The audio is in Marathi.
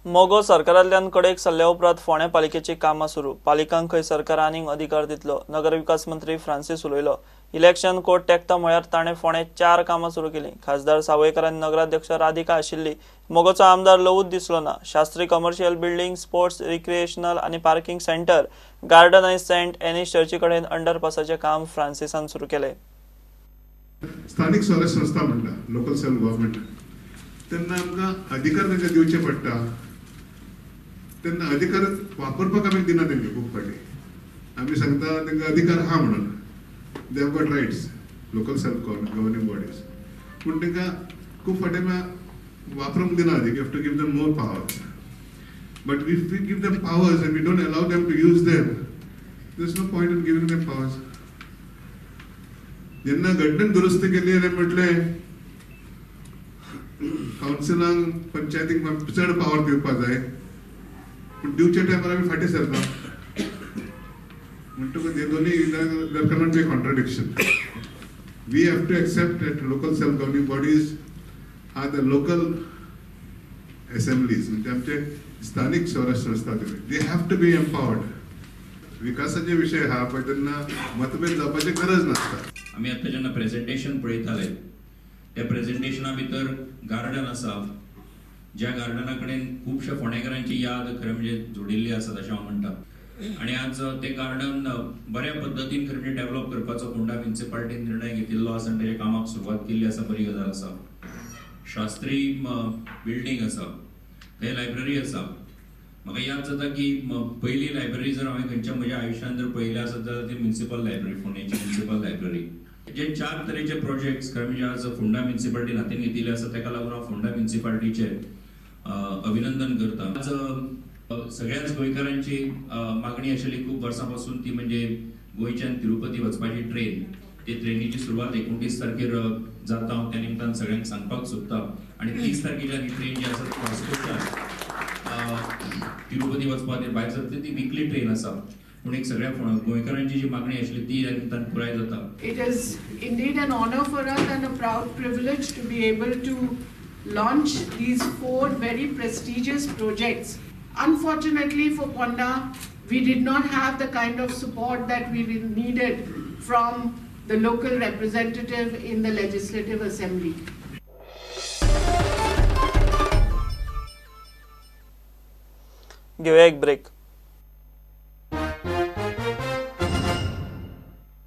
मोगो सरकारांतल्यान कडेक सल्ल्या उपरांत फोंड्या पालिकेची कामां सुरू. पालिकांक खंय सरकार आनीक अधिकार दितलो. नगरविकास मंत्री फ्रांसीस उलयलो. इलेक्शन कोड तेंकता म्हळ्यार ताणें फोंड्यात 4 कामां सुरू केलीं. खासदार सावयकरांनी नगराध्यक्ष राधिका आशिल्ली. मोगोचो आमदार लवूच दिसलो ना. Shastri commercial building, sports, recreational आनी पार्किंग सेंटर, गार्डन आनी सेंट एनीस चर्ची कडेन अंडरपासाचें काम फ्रांसिसान सुरू केलें. स्थानिक स्वराज्य संस्था म्हणटा लोकल सेल्फ गव्हर्नमेंट, तेन्ना आमकां अधिकार तांकां दिवचे पडटा. तेन्ना अधिकार वापरपाक आमी दिना तांकां खूब फाटी. आमी सांगता तांकां अधिकार आहा म्हणून, they have got rights, local self governing bodies, पूण तांकां खूब फाटी वापरूंक दिना. You have to give them more powers. But if we give them powers and we don't allow them to use them, there is no point in giving them powers. जेन्ना घटनेन दुरुस्ती केली आनी म्हटलें कावन्सिलांक पंचायतीक चड पावर दिवपाक जाय, पूण दिवचे टायमार आमी फाटीं सरता. म्हणटकूच हे दोनूय there cannot be contradiction. We have to accept that local self governing bodies are the local assemblies, म्हणजे आमचे स्थानिक स्वराज्य संस्था, they have to be empowered. विकासाचे विशय हा पळय तेन्ना मतभेद जावपाची गरज नासता. आमी आतां जेन्ना प्रेझेंटेशन पळयताले, त्या प्रेझेंटेशना भितर गार्डन आसा, ज्या गार्डना कडेन खुबश्या फोंडेकारांची याद खरें म्हणजे जोडिल्ली आसा अशें हांव म्हणटा. आनी आज तें गार्डन बऱ्या पद्दतीन खरें म्हणजे डेव्हलप करपाचो फोंडा म्युनिसिपालिटीन निर्णय घेतिल्लो आसा आनी तेच्या कामाक सुरवात केल्ली आसा, बरी गजाल आसा. शास्त्री बिल्डींग आसा, थंय लायब्ररी आसा. म्हाका याद जाता की पयली लायब्ररी जर हांवें खंयच्या म्हज्या आयुश्यांत जर पळयली आसत जाल्यार ती म्युनिसिपल लायब्ररी, फोंडेची म्युनिसिपल लायब्ररी. जे 4 तरेचे प्रोजेक्ट्स खरें म्हणजे आज फोंडा म्युनिसिपालिटीन हातीन घेतिल्ले आसा, ताका लागून हांव फोंडा म्युनिसिपालिटीचे अभिनंदन करता. आज सगळ्याच गोंयकारांची मागणी आशिल्ली खूब वर्सां पासून, ती म्हणजे गोंयच्यान तिरुपती वचपाची ट्रेन. ते ट्रेनीची सुरवात 29 तारखेर जाता. हांव त्या निमतान सगळ्यांक सांगपाक सोदता. आनी 30 तारखेच्यान ही ट्रेन जी आसा वास्कोच्यान तिरुपती वचपाक भायर सरता, ती विकली ट्रेन आसा. पूण एक सगळ्या गोंयकारांची जी मागणी आशिल्ली ती ह्या निमतान पुराय जाता. It is indeed an honor for us and a proud privilege to be able to launch these 4 very prestigious projects. Unfortunately for Ponda, we did not have the kind of support that we needed from the local representative in the Legislative Assembly. घेऊया एक ब्रेक.